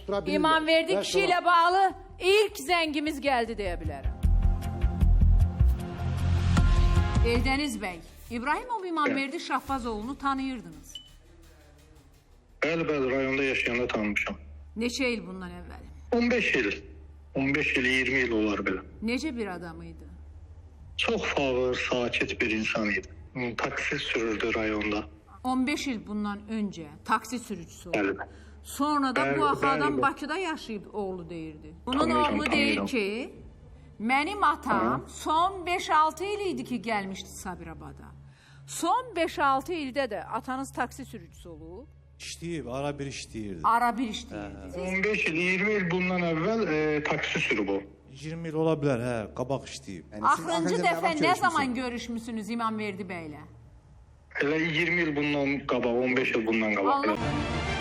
tuttura bilirlər. İmamverdi Və kişiyle bağlı ilk zengimiz geldi diyebilirim. Eldeniz Bey, İbrahimov İmamverdi Şahbazoğlu'nu tanıyırdınız. Bəli, rayonda yaşayanda tanımışam. Neçə il bundan evvel? 15 il. 15 il, 20 il olar belə. Nece bir adamıydı? Çox fağır, sakit bir insan idi. Taksi sürürdü rayonda. 15 il bundan önce taksi sürücüsü oldu. Bəli. Sonra da bu Bəli, adam bəli. Bakıda yaşayıb oğlu deyirdi. Bunun Tanıyıram, oğlu deyir tanıyıram. ki, benim atam son 5-6 il idi ki gelmişti Sabirabad'a. Son 5-6 ilde de atanız taksi sürücüsü olub. İşləyib, ara bir işləyirdi. Ara bir işləyirdi. 15 il, 20 il bundan əvvəl taksi sürüb o. 20 il ola bilər, hə, qabaq işləyib. Axırıncı dəfə nə zaman görüşmüsünüz İmamverdi bəylə? Elə 20 il bundan qabaq, 15 il bundan qabaq. Allah